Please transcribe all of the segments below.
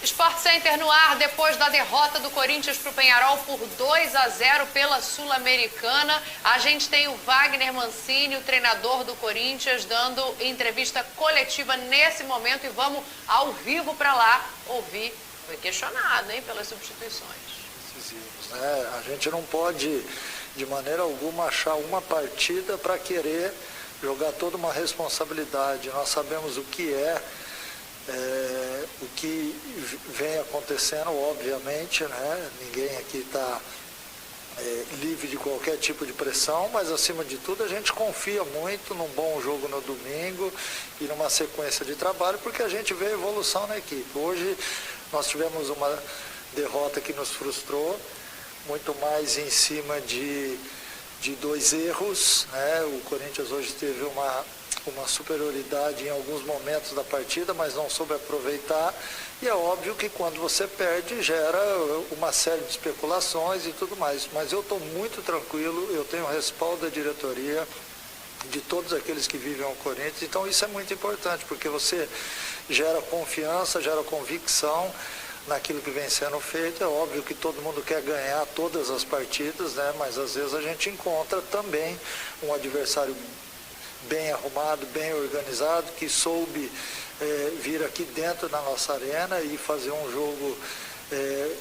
Sport Center no ar, depois da derrota do Corinthians para o Peñarol por 2-0 pela Sul-Americana. A gente tem o Wagner Mancini, o treinador do Corinthians, dando entrevista coletiva nesse momento e vamos ao vivo para lá ouvir. Foi questionado, hein, pelas substituições. Decisivos, né? A gente não pode, de maneira alguma, achar uma partida para querer jogar toda uma responsabilidade. Nós sabemos o que o que vem acontecendo, obviamente, né? Ninguém aqui está livre de qualquer tipo de pressão, mas acima de tudo a gente confia muito num bom jogo no domingo e numa sequência de trabalho, porque a gente vê evolução na equipe. Hoje nós tivemos uma derrota que nos frustrou, muito mais em cima de dois erros, né? O Corinthians hoje teve uma superioridade em alguns momentos da partida, mas não soube aproveitar, e é óbvio que quando você perde gera uma série de especulações e tudo mais, mas eu estou muito tranquilo, eu tenho o respaldo da diretoria, de todos aqueles que vivem o Corinthians, então isso é muito importante, porque você gera confiança, gera convicção naquilo que vem sendo feito. É óbvio que todo mundo quer ganhar todas as partidas, né? Mas às vezes a gente encontra também um adversário bem arrumado, bem organizado, que soube vir aqui dentro da nossa arena e fazer um jogo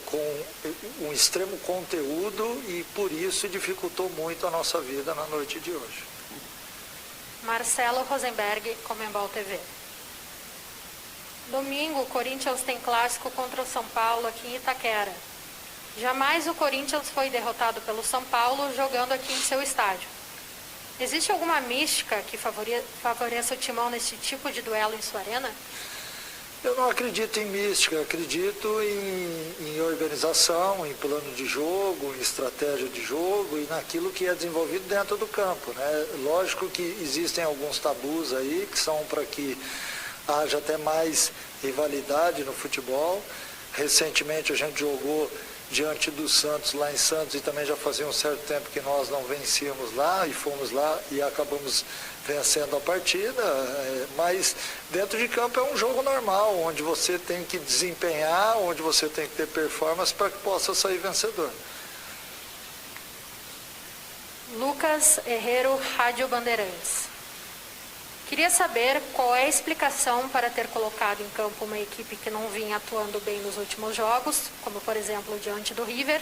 com um extremo conteúdo, e por isso dificultou muito a nossa vida na noite de hoje. Marcelo Rosenberg, Comembol TV. Domingo, o Corinthians tem clássico contra o São Paulo aqui em Itaquera. Jamais o Corinthians foi derrotado pelo São Paulo jogando aqui em seu estádio. Existe alguma mística que favoreça o Timão nesse tipo de duelo em sua arena? Eu não acredito em mística, acredito em organização, em plano de jogo, em estratégia de jogo e naquilo que é desenvolvido dentro do campo, né? Lógico que existem alguns tabus aí que são para que haja até mais rivalidade no futebol. Recentemente a gente jogou diante do Santos, lá em Santos, e também já fazia um certo tempo que nós não vencíamos lá, e fomos lá e acabamos vencendo a partida, mas dentro de campo é um jogo normal, onde você tem que desempenhar, onde você tem que ter performance para que possa sair vencedor. Lucas Herrero, Rádio Bandeirantes. Queria saber qual é a explicação para ter colocado em campo uma equipe que não vinha atuando bem nos últimos jogos, como por exemplo diante do River,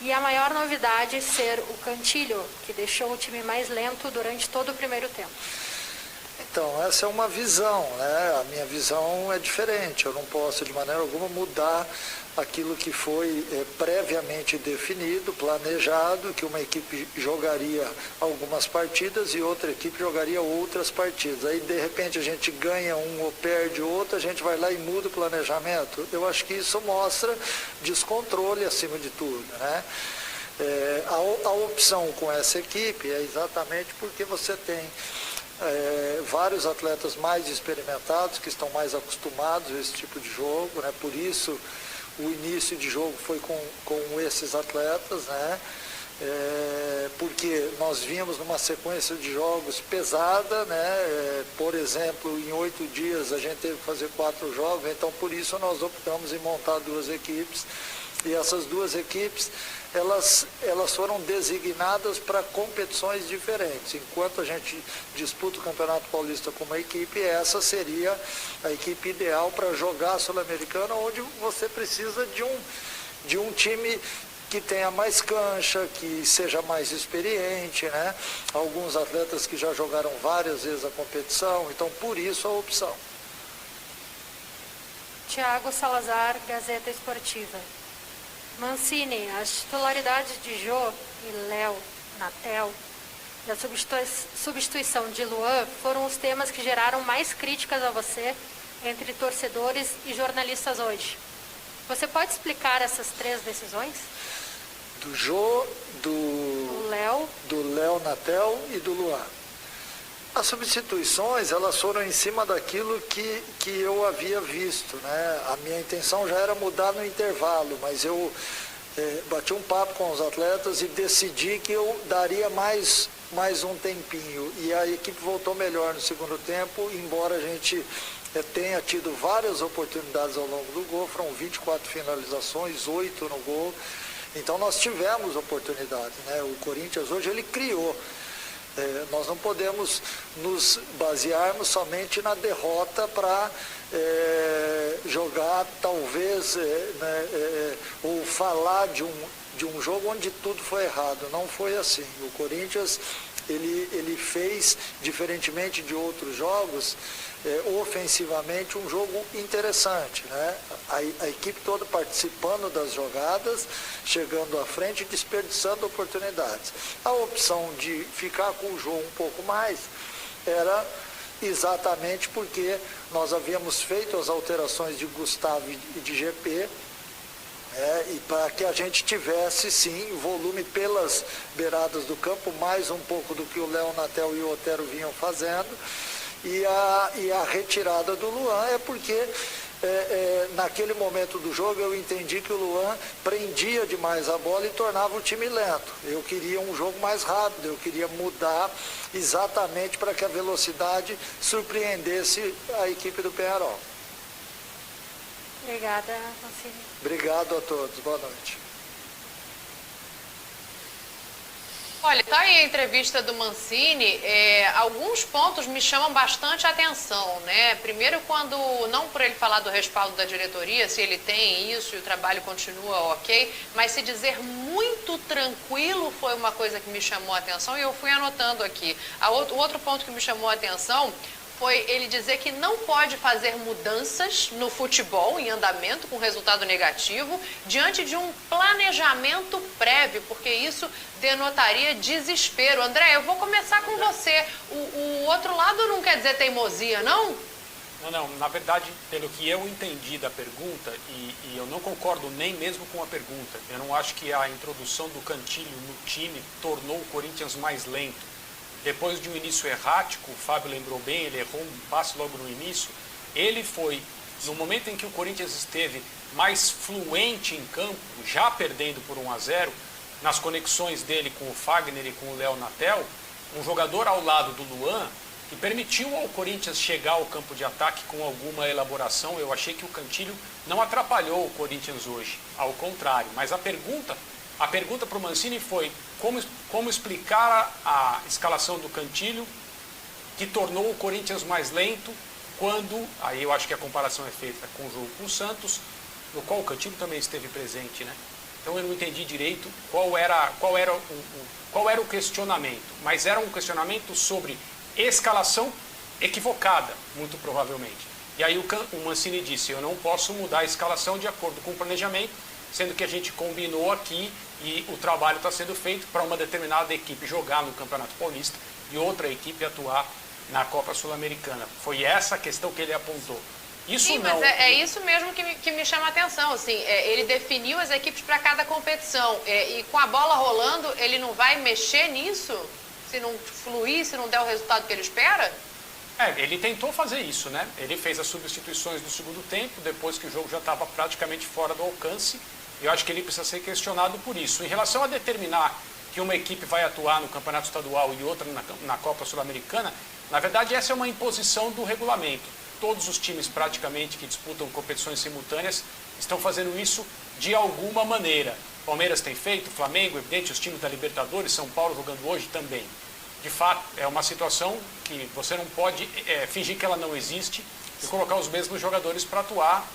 e a maior novidade ser o Cantillo, que deixou o time mais lento durante todo o primeiro tempo. Então, essa é uma visão, né? A minha visão é diferente, eu não posso de maneira alguma mudar aquilo que foi previamente definido, planejado, que uma equipe jogaria algumas partidas e outra equipe jogaria outras partidas. Aí, de repente, a gente ganha um ou perde outro, a gente vai lá e muda o planejamento. Eu acho que isso mostra descontrole acima de tudo, né? A opção com essa equipe é exatamente porque você tem vários atletas mais experimentados, que estão mais acostumados a esse tipo de jogo, né? Por isso o início de jogo foi com esses atletas, né? Porque nós vimos numa sequência de jogos pesada, né? Por exemplo, em 8 dias a gente teve que fazer 4 jogos, então por isso nós optamos em montar 2 equipes, e essas 2 equipes elas foram designadas para competições diferentes. Enquanto a gente disputa o Campeonato Paulista com uma equipe, essa seria a equipe ideal para jogar a Sul-Americana, onde você precisa de um time que tenha mais cancha, que seja mais experiente, né? Alguns atletas que já jogaram várias vezes a competição, então por isso a opção. Tiago Salazar, Gazeta Esportiva. Mancini, as titularidades de Jô e Léo, Natel, e a substituição de Luan foram os temas que geraram mais críticas a você entre torcedores e jornalistas hoje. Você pode explicar essas 3 decisões? Do Jô, do Léo, Natel e do Luan. As substituições, elas foram em cima daquilo que eu havia visto, né? A minha intenção já era mudar no intervalo, mas eu bati um papo com os atletas e decidi que eu daria mais um tempinho. E a equipe voltou melhor no segundo tempo, embora a gente tenha tido várias oportunidades ao longo do gol, foram 24 finalizações, 8 no gol. Então nós tivemos oportunidade, né? O Corinthians hoje ele criou. Nós não podemos nos basearmos somente na derrota para jogar, talvez, ou falar de um jogo onde tudo foi errado. Não foi assim. O Corinthians ele fez, diferentemente de outros jogos, ofensivamente um jogo interessante, né? A equipe toda participando das jogadas, chegando à frente e desperdiçando oportunidades. A opção de ficar com o jogo um pouco mais era exatamente porque nós havíamos feito as alterações de Gustavo e de GP, e para que a gente tivesse, sim, volume pelas beiradas do campo, mais um pouco do que o Léo Natel e o Otero vinham fazendo. E a retirada do Luan é porque naquele momento do jogo eu entendi que o Luan prendia demais a bola e tornava o time lento. Eu queria um jogo mais rápido, eu queria mudar exatamente para que a velocidade surpreendesse a equipe do Peñarol. Obrigada, Mancini. Obrigado a todos. Boa noite. Olha, tá aí a entrevista do Mancini, alguns pontos me chamam bastante a atenção, né? Primeiro, quando, não por ele falar do respaldo da diretoria, se ele tem isso e o trabalho continua ok, mas se dizer muito tranquilo foi uma coisa que me chamou a atenção e eu fui anotando aqui. O outro ponto que me chamou a atenção foi ele dizer que não pode fazer mudanças no futebol em andamento com resultado negativo diante de um planejamento prévio, porque isso denotaria desespero. André, eu vou começar com você. O outro lado não quer dizer teimosia, não? Não, na verdade, pelo que eu entendi da pergunta, e eu não concordo nem mesmo com a pergunta, eu não acho que a introdução do Cantillo no time tornou o Corinthians mais lento. Depois de um início errático, o Fábio lembrou bem, ele errou um passe logo no início, ele foi, no momento em que o Corinthians esteve mais fluente em campo, já perdendo por 1-0, nas conexões dele com o Fagner e com o Léo Natel, um jogador ao lado do Luan, que permitiu ao Corinthians chegar ao campo de ataque com alguma elaboração. Eu achei que o Cantillo não atrapalhou o Corinthians hoje, ao contrário, mas a pergunta para o Mancini foi como explicar a escalação do Cantillo, que tornou o Corinthians mais lento, quando, aí eu acho que a comparação é feita com o jogo com o Santos, no qual o Cantillo também esteve presente, né? Então eu não entendi direito qual era o questionamento, mas era um questionamento sobre escalação equivocada, muito provavelmente. E aí o Mancini disse, eu não posso mudar a escalação de acordo com o planejamento, sendo que a gente combinou aqui e o trabalho está sendo feito para uma determinada equipe jogar no Campeonato Paulista e outra equipe atuar na Copa Sul-Americana. Foi essa a questão que ele apontou. Isso Sim, não... mas é isso mesmo que me chama a atenção. Assim, ele definiu as equipes para cada competição. E com a bola rolando, ele não vai mexer nisso? Se não fluir, se não der o resultado que ele espera? Ele tentou fazer isso, né? Ele fez as substituições do segundo tempo, depois que o jogo já estava praticamente fora do alcance. Eu acho que ele precisa ser questionado por isso. Em relação a determinar que uma equipe vai atuar no Campeonato Estadual e outra na Copa Sul-Americana, na verdade essa é uma imposição do regulamento. Todos os times praticamente que disputam competições simultâneas estão fazendo isso de alguma maneira. Palmeiras tem feito, Flamengo, evidente, os times da Libertadores, São Paulo jogando hoje também. De fato, é uma situação que você não pode fingir que ela não existe e colocar os mesmos jogadores para atuar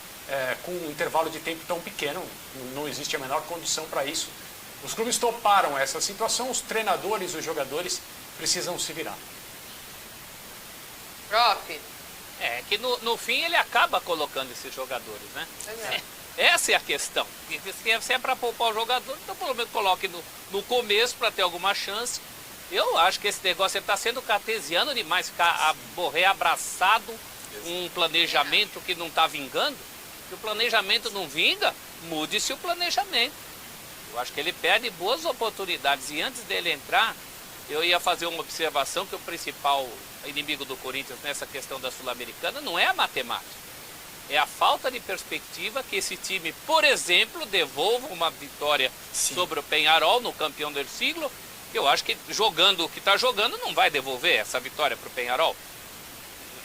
com um intervalo de tempo tão pequeno. Não existe a menor condição para isso. Os clubes toparam essa situação, os treinadores, os jogadores precisam se virar. Prof. Que no fim ele acaba colocando esses jogadores, né? Essa é a questão. Se é para poupar o jogador, então pelo menos coloque no começo para ter alguma chance. Eu acho que esse negócio está sendo cartesiano demais, ficar abraçado um planejamento que não está vingando. Se o planejamento não vinga, mude-se o planejamento. Eu acho que ele perde boas oportunidades. E antes dele entrar, eu ia fazer uma observação que o principal inimigo do Corinthians nessa questão da Sul-Americana não é a matemática. É a falta de perspectiva que esse time, por exemplo, devolva uma vitória sobre o Peñarol no campeão do siglo. Eu acho que jogando o que está jogando não vai devolver essa vitória para o Peñarol.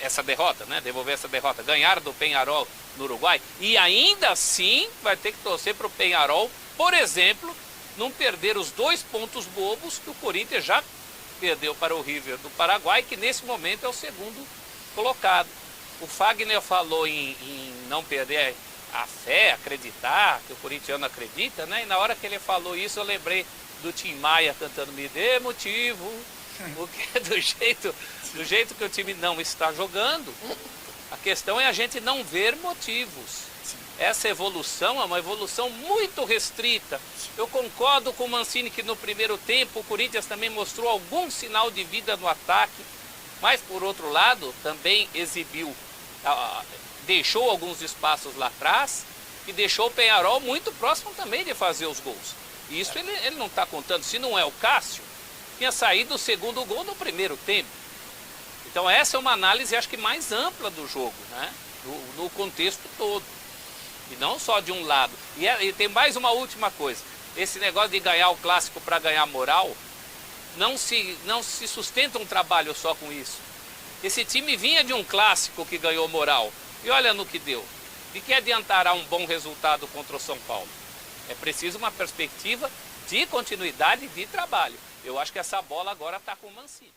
essa derrota, né? Devolver essa derrota, ganhar do Peñarol no Uruguai, e ainda assim vai ter que torcer para o Peñarol, por exemplo, não perder os 2 pontos bobos que o Corinthians já perdeu para o River do Paraguai, que nesse momento é o segundo colocado. O Fagner falou em não perder a fé, acreditar, que o corintiano acredita, né? E na hora que ele falou isso, eu lembrei do Tim Maia cantando "Me dê motivo", porque do jeito que o time não está jogando, a questão é a gente não ver motivos. Essa evolução é uma evolução muito restrita. Eu concordo com o Mancini que no primeiro tempo o Corinthians também mostrou algum sinal de vida no ataque, mas por outro lado também exibiu, deixou alguns espaços lá atrás e deixou o Peñarol muito próximo também de fazer os gols. E isso ele não está contando. Se não é o Cássio, tinha saído o segundo gol no primeiro tempo. Então essa é uma análise, acho que mais ampla do jogo, né? No contexto todo. E não só de um lado. E tem mais uma última coisa. Esse negócio de ganhar o clássico para ganhar moral, não se sustenta um trabalho só com isso. Esse time vinha de um clássico que ganhou moral. E olha no que deu. De que adiantará um bom resultado contra o São Paulo? É preciso uma perspectiva de continuidade de trabalho. Eu acho que essa bola agora está com o Mancini.